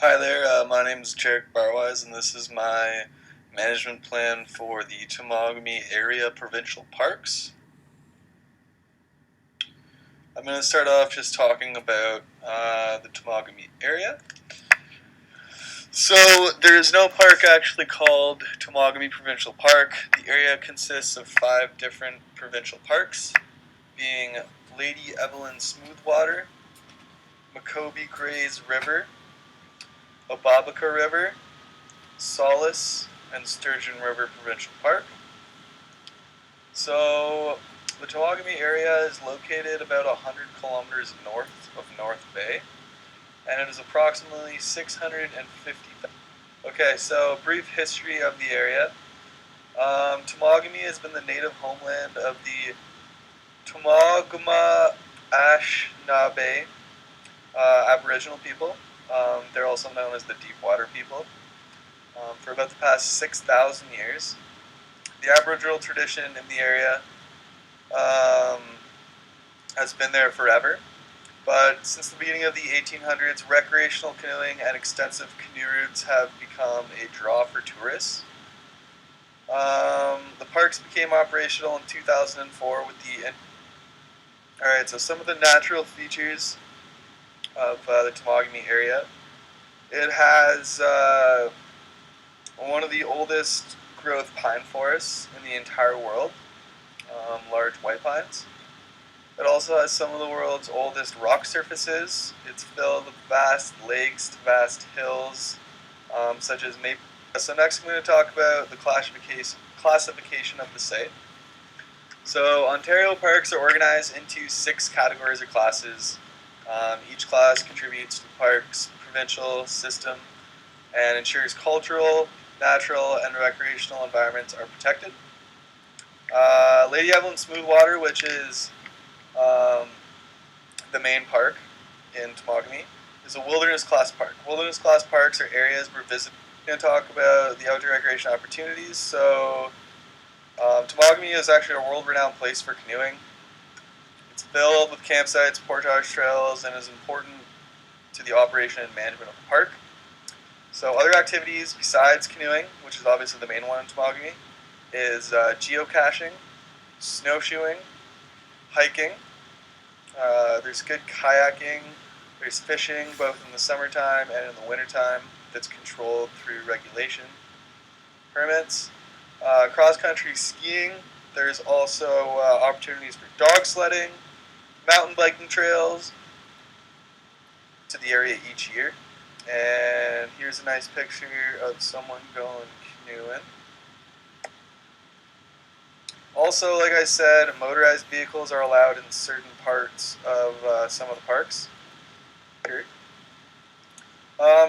Hi there, my name is Jarek Barwise, and this is my management plan for the Temagami area provincial parks. I'm going to start off just talking about the Temagami area. So, there is no park actually called Temagami Provincial Park. The area consists of 5 different provincial parks, being Lady Evelyn Smoothwater, Maccoby Grays River, Obabaca River, Solace, and Sturgeon River Provincial Park. So, the Temagami area is located about 100 kilometers north of North Bay, and it is approximately 650. Okay, so brief history of the area. Temagami has been the native homeland of the Temagama Anishinaabe Aboriginal people. They're also known as the Deepwater people. For about the past 6,000 years. The Aboriginal tradition in the area um, has been there forever. But since the beginning of the 1800s, recreational canoeing and extensive canoe routes have become a draw for tourists. The parks became operational in 2004 with the. Alright, so some of the natural features of the Temagami area. It has one of the oldest growth pine forests in the entire world, large white pines. It also has some of the world's oldest rock surfaces. It's filled with vast lakes, vast hills, such as Maple. So next I'm going to talk about the classification of the site. So Ontario parks are organized into 6 categories or classes. Each class contributes to the park's provincial system and ensures cultural, natural, and recreational environments are protected. Lady Evelyn Smoothwater, which is the main park in Temagami, is a wilderness class park. Wilderness class parks are areas where visitors are going to talk about the outdoor recreation opportunities. So, Temagami is actually a world-renowned place for canoeing. It's filled with campsites, portage trails, and is important to the operation and management of the park. So, other activities besides canoeing, which is obviously the main one in Temagami, is geocaching, snowshoeing, hiking. There's good kayaking. There's fishing, both in the summertime and in the wintertime, that's controlled through regulation permits. Cross-country skiing. There's also opportunities for dog sledding, mountain biking trails to the area each year. And here's a nice picture of someone going canoeing. Also, like I said, motorized vehicles are allowed in certain parts of some of the parks.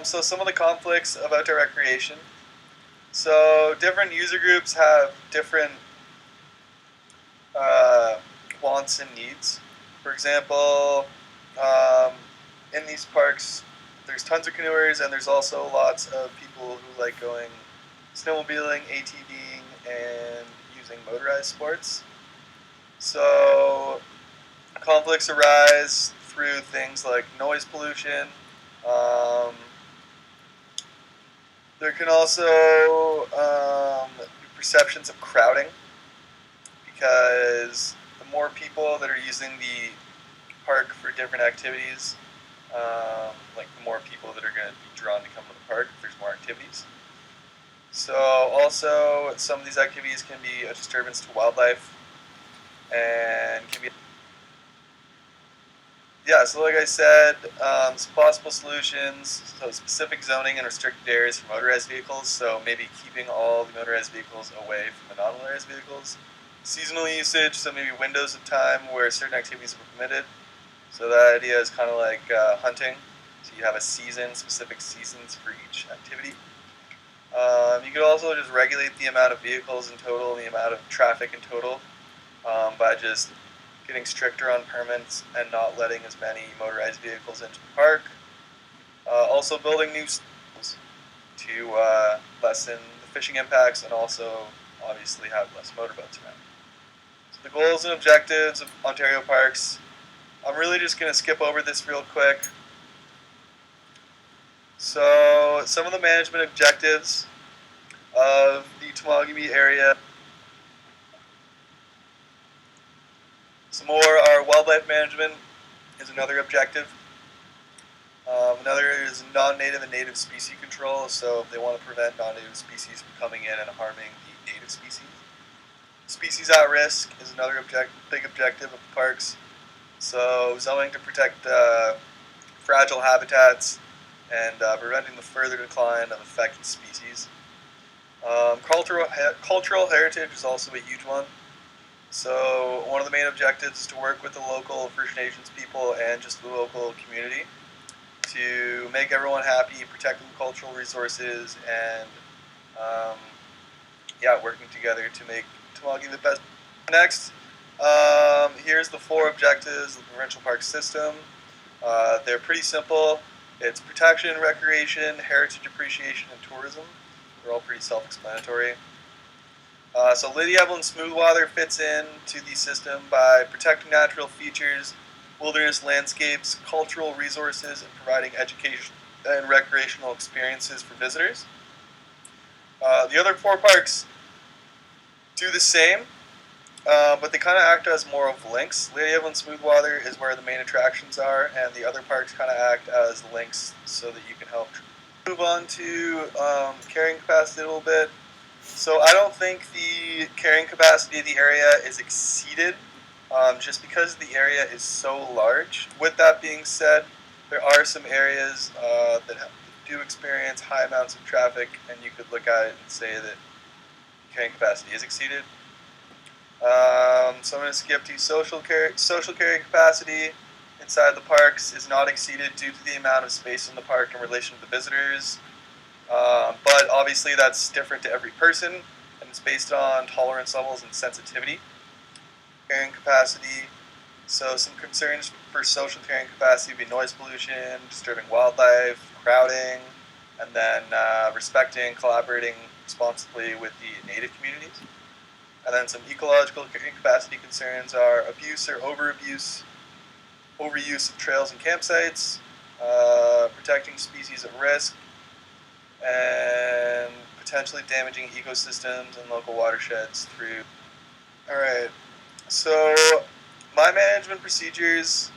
So some of the conflicts of outdoor recreation. So different user groups have different wants and needs. For example, in these parks, there's tons of canoers, and there's also lots of people who like going snowmobiling, ATVing, and using motorized sports. So conflicts arise through things like noise pollution. There can also be perceptions of crowding, because the more people that are using the park for different activities, like the more people that are going to be drawn to come to the park if there's more activities. So also some of these activities can be a disturbance to wildlife and can be. Yeah, so like I said, some possible solutions, so specific zoning and restricted areas for motorized vehicles, so maybe keeping all the motorized vehicles away from the non-motorized vehicles. Seasonal usage, so maybe windows of time where certain activities are permitted. So that idea is kind of like hunting, so you have a season, specific seasons for each activity. You could also just regulate the amount of vehicles in total and the amount of traffic in total by just getting stricter on permits and not letting as many motorized vehicles into the park. Also building new schools to lessen the fishing impacts and also obviously have less motorboats around. So the goals and objectives of Ontario parks. I'm really just going to skip over this real quick. So some of the management objectives of the Temagami area. Some more are wildlife management is another objective. Another is non-native and native species control. So they want to prevent non-native species from coming in and harming the native species. Species at risk is another big objective of the parks. So zoning to protect fragile habitats and preventing the further decline of affected species. Cultural heritage is also a huge one. So one of the main objectives is to work with the local First Nations people and just the local community to make everyone happy, protecting cultural resources, and working together to make Temagami the best. Next, here's the 4 objectives of the provincial park system. They're pretty simple. It's protection, recreation, heritage appreciation, and tourism. They're all pretty self-explanatory. So Lady Evelyn Smoothwater fits into the system by protecting natural features, wilderness landscapes, cultural resources, and providing education and recreational experiences for visitors. The other 4 parks do the same, but they kind of act as more of links. Lady Evelyn Smoothwater is where the main attractions are, and the other parks kind of act as links so that you can help. Move on to carrying capacity a little bit. So I don't think the carrying capacity of the area is exceeded just because the area is so large. With that being said, there are some areas that do experience high amounts of traffic, and you could look at it and say that carrying capacity is exceeded. So I'm going to skip to social carrying capacity inside the parks is not exceeded due to the amount of space in the park in relation to the visitors. But obviously that's different to every person, and it's based on tolerance levels and sensitivity. Carrying capacity. So some concerns for social carrying capacity would be noise pollution, disturbing wildlife, crowding, and then respecting, collaborating responsibly with the native communities. And then some ecological carrying capacity concerns are abuse or overuse of trails and campsites, protecting species at risk, and potentially damaging ecosystems and local watersheds through. Alright, so my management procedures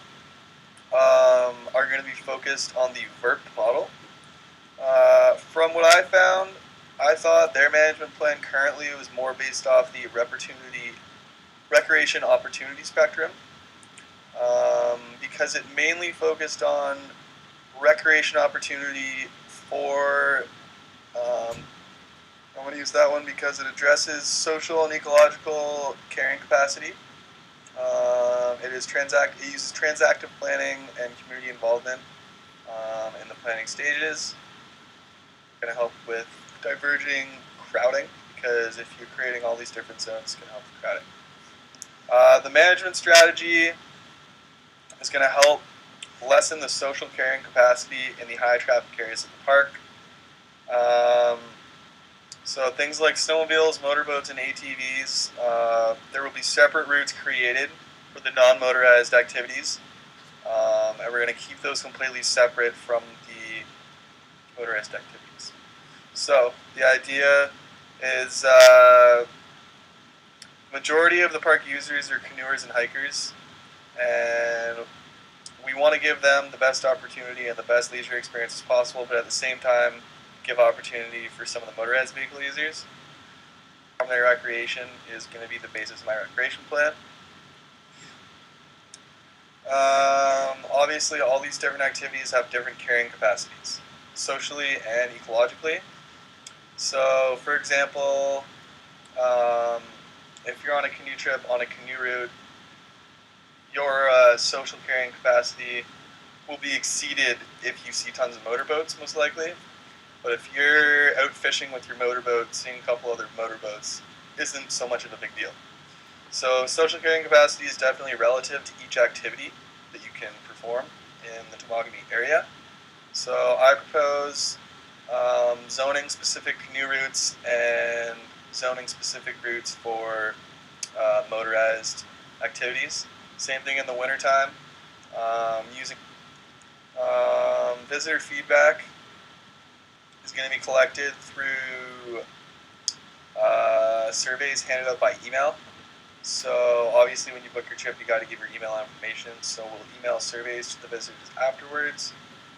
are going to be focused on the VERP model. From what I found, I thought their management plan currently was more based off the recreation opportunity spectrum because it mainly focused on recreation opportunity for I'm going to use that one because it addresses social and ecological carrying capacity. It uses transactive planning and community involvement in the planning stages. It's going to help with diverging crowding because if you're creating all these different zones, it's going to help with crowding. The management strategy is going to help lessen the social carrying capacity in the high traffic areas of the park. So things like snowmobiles, motorboats, and ATVs, there will be separate routes created for the non-motorized activities, and we're going to keep those completely separate from the motorized activities. So the idea is majority of the park users are canoers and hikers, and we want to give them the best opportunity and the best leisure experiences possible, but at the same time give opportunity for some of the motorized vehicle users. My recreation is going to be the basis of my recreation plan. Obviously, all these different activities have different carrying capacities, socially and ecologically. So, for example, if you're on a canoe trip on a canoe route, your social carrying capacity will be exceeded if you see tons of motorboats, most likely. But if you're out fishing with your motorboat, seeing a couple other motorboats isn't so much of a big deal. So social carrying capacity is definitely relative to each activity that you can perform in the Temagami area. So I propose zoning specific canoe routes and zoning specific routes for motorized activities. Same thing in the wintertime. Using visitor feedback is going to be collected through surveys handed out by email. So obviously when you book your trip, you got to give your email information. So we'll email surveys to the visitors afterwards.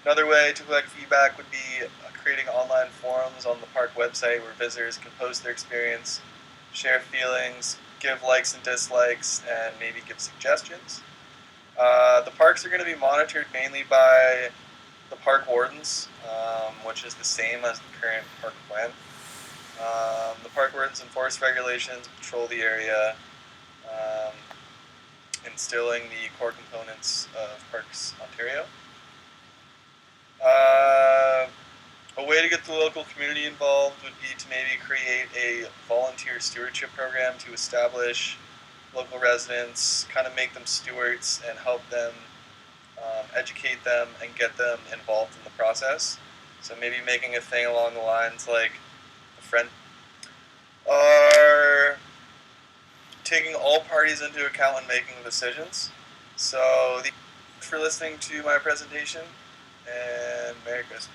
Another way to collect feedback would be creating online forums on the park website where visitors can post their experience, share feelings, give likes and dislikes, and maybe give suggestions. The parks are going to be monitored mainly by the park wardens, which is the same as the current park plan. The park wardens enforce regulations, patrol the area, um, instilling the core components of Parks Ontario. A way to get the local community involved would be to maybe create a volunteer stewardship program to establish local residents, kind of make them stewards and help them, educate them, and get them involved in the process. So maybe making a thing along the lines like the friend are taking all parties into account when making decisions. So, thank you for listening to my presentation, and Merry Christmas.